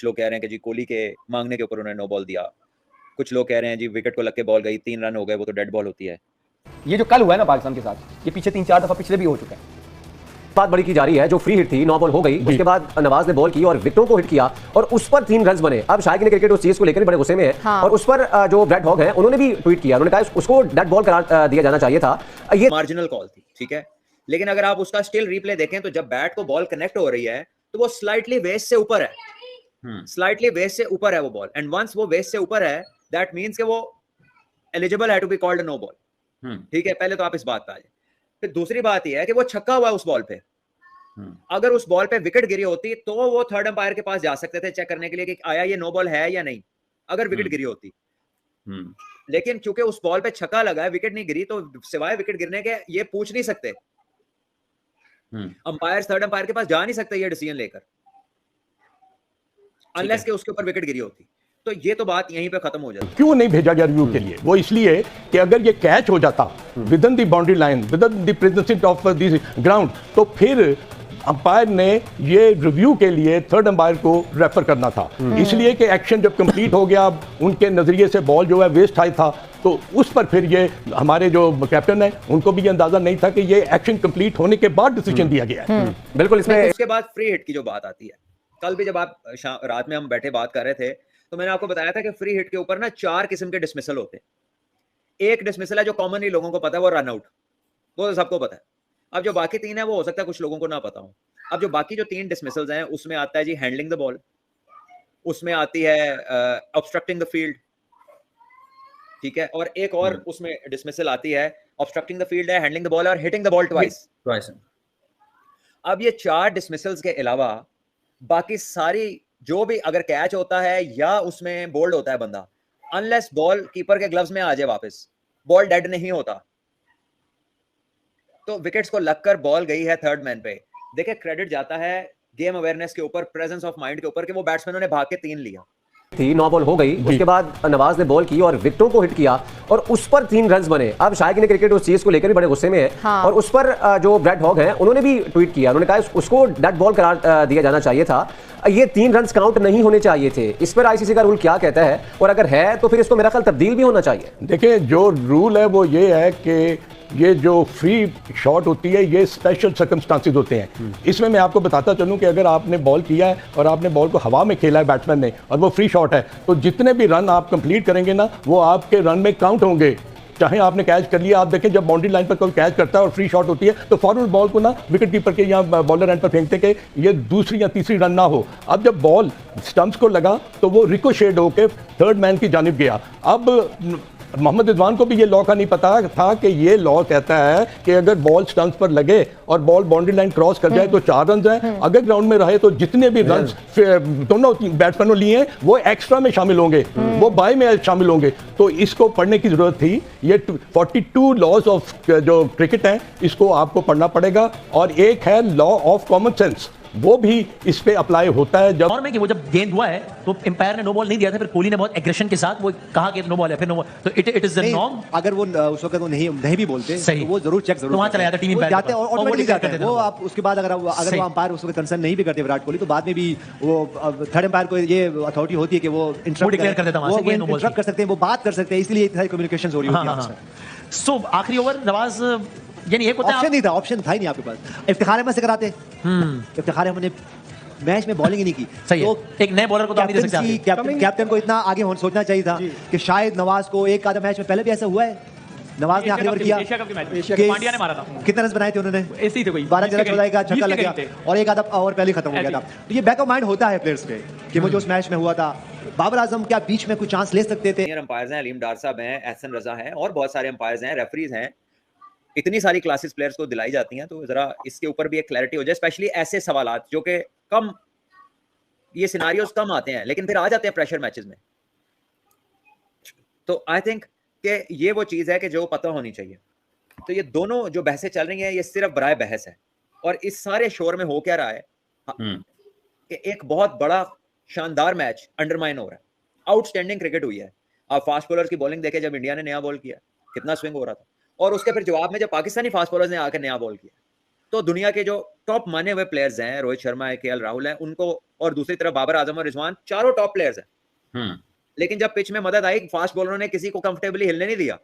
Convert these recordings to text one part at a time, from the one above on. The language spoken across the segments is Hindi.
कुछ लोग कह रहे हैं कि जी कोहली के मांगने के ऊपर उन्होंने नो बॉल दिया, कुछ लोग कह रहे हैं जी विकेट को लग के बॉल गई, 3 रन हो गए, वो तो डेड बॉल होती है। ये जो कल हुआ है ना पाकिस्तान के साथ, ये पीछे 3-4 दफा पिछले भी हो चुका है। बात बड़ी की जा रही है, जो फ्री हिट थी, 9 बॉल हो गई, उसके बाद नवाज ने बॉल की और विकेटों को हिट किया और उस पर 3 रन बने। अब शायकीन क्रिकेट उस चीज को लेकर बड़े गुस्से में है। हाँ। और उस पर जो ब्रैड हॉग हैं उन्होंने भी ट्वीट किया, उन्होंने कहा उसको डेड बॉल करार दिया जाना चाहिए था। ये मार्जिनल कॉल थी, ठीक है, लेकिन अगर आप उसका स्टिल रिप्ले देखें तो जब बैट को बॉल कनेक्ट हो रही है तो वो स्लाइटली वेस्ट से ऊपर है, स्लाइटली वेस्ट से ऊपर है वो बॉल, एंड वंस वो वेस्ट से ऊपर है दैट मींस कि वो एलिजिबल है to be called no ball. ठीक है, पहले तो आप इस बात पे आ जाए। फिर दूसरी बात यह है कि वो छक्का हुआ है उस बॉल पे, अगर उस बॉल पे विकेट गिरी होती तो वो थर्ड अंपायर के पास जा सकते थे चेक करने के लिए कि आया ये नो बॉल है या नहीं, अगर विकेट गिरी होती। लेकिन चूंकि उस बॉल पे छक्का लगा है, विकेट नहीं गिरी, तो सिवाय विकेट गिरने के ये पूछ नहीं सकते, अंपायर थर्ड अंपायर के पास जा नहीं सकते ये डिसीजन लेकर, अनलेस के उसके ऊपर विकेट गिरी होती। तो ये तो बात यहीं पे खत्म हो जाती। क्यों नहीं भेजा गया रिव्यू के लिए? वो इसलिए कि अगर ये कैच हो जाता with in the boundary line, with in the presence of this ground, तो फिर अंपायर ने ये रिव्यू के लिए थर्ड अंपायर को रेफर करना था। इसलिए कि एक्शन जब कंप्लीट हो गया, उनके नजरिए से बॉल जो है वेस्ट आई था, तो उस पर फिर ये हमारे जो कैप्टन है उनको भी ये अंदाजा नहीं था कि ये एक्शन कंप्लीट होने के बाद डिसीजन दिया गया है। बिल्कुल। इसमें उसके बाद फ्री हिट की जो बात आती है, कल भी जब आप रात में हम बैठे बात कर रहे थे तो मैंने आपको बताया था कि फ्री हिट के ऊपर ना 4 किस्म के डिसमिसल होते हैं। एक डिसमिसल है जो कॉमनली लोगों को पता है, वो रन आउट, वो तो सबको पता है। अब जो बाकी 3 है वो हो सकता है कुछ लोगों को ना पता हो। अब जो बाकी जो 3 डिसमिसल्स हैं उसमें आता है जी हैंडलिंग द बॉल, उसमें आती है ऑब्स्ट्रक्टिंग द फील्ड, ठीक है, और एक और उसमें डिसमिसल आती है, ऑब्स्ट्रक्टिंग द फील्ड है, हैंडलिंग द बॉल और हिटिंग द बॉल ट्वाइस। अब ये 4 डिसमिसल्स के अलावा बाकी सारी जो भी, अगर कैच होता है या उसमें बोल्ड होता है बंदा, अनलेस बॉल कीपर के ग्लव्स में आ जाए वापस, बॉल डेड नहीं होता। तो विकेट्स को लगकर बॉल गई है थर्ड मैन पे, देखिए क्रेडिट जाता है गेम अवेयरनेस के ऊपर, प्रेजेंस ऑफ माइंड के ऊपर कि वो बैट्समैनों ने भाग के 3 लिया थी। 9 बॉल हो गई, उसके बाद नवाज ने बॉल की और विकेटों को हिट किया और उस पर 3 रन बने। अब शायकीन क्रिकेट उस चीज को लेकर भी बड़े गुस्से में है। हाँ। और उस पर जो ब्रैड हॉग हैं उन्होंने भी ट्वीट किया, उन्होंने कहा उसको डेड बॉल करार दिया जाना चाहिए था। ये 3 रन काउंट नहीं होने चाहिए थे। इस पर आईसीसी का रूल क्या कहता है, और अगर है तो फिर इसको मेरा ख्याल तब्दील भी होना चाहिए। देखिए, जो रूल है वो ये है कि ये जो फ्री शॉट होती है ये स्पेशल सर्कमस्टांसेस होते हैं। इसमें मैं आपको बताता चलूं कि अगर आपने बॉल किया है और आपने बॉल को हवा में खेला है बैट्समैन ने, और वो फ्री शॉट है, तो जितने भी रन आप कंप्लीट करेंगे ना वो आपके रन में काउंट होंगे, चाहे आपने कैच कर लिया। आप देखें जब बाउंड्री लाइन पर कोई कैच करता है और फ्री शॉट होती है तो फॉरवर्ड बॉल को ना विकेट कीपर के या बॉलर एंड पर फेंकते कि ये दूसरी या तीसरी रन ना हो। अब जब बॉल स्टंप्स को लगा तो वो रिकोशेड होकर थर्ड मैन की जानिब गया। अब मोहम्मद रिजवान को भी ये लॉ का नहीं पता था कि ये लॉ कहता है कि अगर बॉल स्टंप्स पर लगे और बॉल बाउंड्री लाइन क्रॉस कर जाए तो 4 रन हैं, अगर ग्राउंड में रहे तो जितने भी रन दोनों बैट्समैनों लिए हैं वो एक्स्ट्रा में शामिल होंगे, वो बाय में शामिल होंगे। तो इसको पढ़ने की जरूरत थी। ये 42 लॉज ऑफ जो क्रिकेट हैं इसको आपको पढ़ना पड़ेगा, और एक है लॉ ऑफ कॉमन सेंस, वो भी इस पे अप्लाई होता है। जब में कि वो जब गेंद हुआ है तो एम्पायर ने नो बॉल नहीं दिया था, फिर कोहली ने बहुत एग्रेशन के साथ वो कहा कि नो बॉल है, फिर नो बॉल, तो इट इज द नॉर्म। अगर वो उस वक्त वो नहीं भी बोलते तो वो जरूर चेक तो वहां चला जाता, टीम एम्पायर जाते हैं और ऑटोमेटिकली जाते हैं वो। आप उसके बाद अगर वो अंपायर उस वक्त कंसर्न नहीं भी करते विराट कोहली, तो बाद में भी वो थर्ड अंपायर को ये अथॉरिटी होती है कि वो इंटरप्ट कर देता है, वो इंटरप्ट कर सकते हैं, वो बात कर सकते हैं, इसलिए इतनी कम्युनिकेशन हो रही होती है। सो आखिरी ओवर नवाज, यानी एक ऑप्शन नहीं था, ऑप्शन था ही नहीं आपके पास। इफ्तिखार अहमद से कराते, इफ्तिखार अहमद ने मैच में बॉलिंग ही नहीं की, तो एक नए बॉलर को तो नहीं दे सकते। कैप्टन को इतना आगे सोचना चाहिए था कि शायद नवाज को एक आधा मैच में पहले भी ऐसा हुआ है, नवाज ने आखिरी ओवर किया, पांड्या ने मारा था, कितने रन बनाए थे उन्होंने, ऐसे ही थे कोई 12-14 का छक्का लग गया और एक आधा ओवर पहले खत्म हो गया था। तो ये बैक ऑफ माइंड होता है प्लेयर्स पे कि मुझे उस मैच में हुआ था। बाबर आजम क्या बीच में कुछ चांस ले सकते थे? अंपायर्स हैं, अलीम डार साहब हैं, एहसन रजा हैं और बहुत सारे अंपायर्स हैं, रेफरीज हैं। इतनी सारी क्लासेस प्लेयर्स को दिलाई जाती हैं, तो जरा इसके ऊपर भी एक क्लैरिटी हो जाए, स्पेशली ऐसे सवालात जो कि कम, ये सिनारियोस कम आते हैं लेकिन फिर आ जाते हैं प्रेशर मैचेस में। तो आई थिंक कि ये वो चीज है कि जो पता होनी चाहिए। तो ये दोनों जो बहसें चल रही हैं ये सिर्फ बराए बहस है, और इस सारे शोर में हो क्या रहा है कि एक बहुत बड़ा शानदार मैच अंडरमाइन हो रहा है, आउटस्टैंडिंग क्रिकेट हुई है। आप फास्ट बॉलर्स की बॉलिंग देखें, जब इंडिया ने नया बॉल किया कितना स्विंग हो रहा था, और उसके फिर जवाब में जब पाकिस्तानी फास्ट बॉलर्स ने आकर नया बॉल किया तो दुनिया के जो टॉप माने हुए प्लेयर्स हैं, रोहित शर्मा है, केएल राहुल है, उनको, और दूसरी तरफ बाबर आजम और रिजवान, चारों टॉप प्लेयर्स हैं। लेकिन जब पिच में मदद आई, फास्ट बॉलरों ने किसी को कंफर्टेबली हिलने नहीं दिया।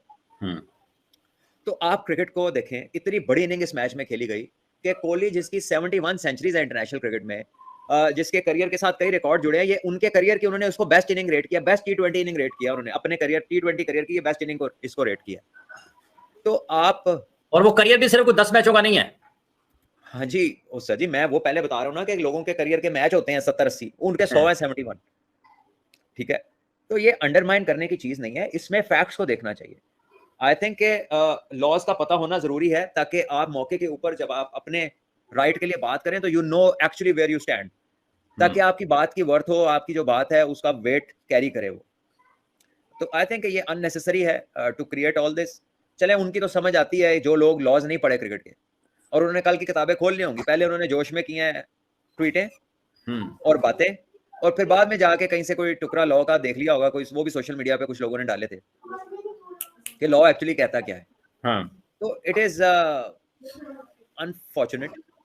तो आप क्रिकेट को देखें, इतनी बड़ी इनिंग इस मैच में खेली गई कि कोहली जिसकी 71 सेंचुरीज है इंटरनेशनल क्रिकेट में, जिसके करियर के साथ कई रिकॉर्ड जुड़े हैं, ये उनके करियर की उन्होंने उसको बेस्ट इनिंग रेट किया, बेस्ट T20 इनिंग रेट किया उन्होंने, अपने करियर T20 करियर की ये बेस्ट इनिंग को इसको रेट किया। तो आप, और वो करियर भी सिर्फ 10 मैचों का नहीं है। हाँ जी सर जी, मैं वो पहले बता रहा हूँ ना कि लोगों के करियर के मैच होते हैं 70-80, उनके 100 है 71। ठीक है, तो ये अंडरमाइन करने की चीज नहीं है, इसमें फैक्ट्स को देखना चाहिए। आई थिंक के लॉज का पता होना जरूरी है, ताकि आप मौके के ऊपर जब आप अपने राइट के लिए बात करें तो you know actually where you stand, ताकि आपकी बात की वर्थ हो, आपकी जो बात है उसका वेट कैरी करे वो। तो आई थिंक ये अननेसेसरी है टू क्रिएट ऑल दिस। चले, उनकी तो समझ आती है, जो लोग लॉज नहीं पढ़े क्रिकेट के, और उन्होंने कल की किताबें खोलनी होंगी, पहले उन्होंने जोश में किए हैं ट्वीटें और बातें, और फिर बाद में जाके कहीं से कोई टुकड़ा लॉ का देख लिया होगा, कोई वो भी सोशल मीडिया पे कुछ लोगों ने डाले थे कि लॉ एक्चुअली कहता क्या है। तो इट इज अनफॉर्चुनेट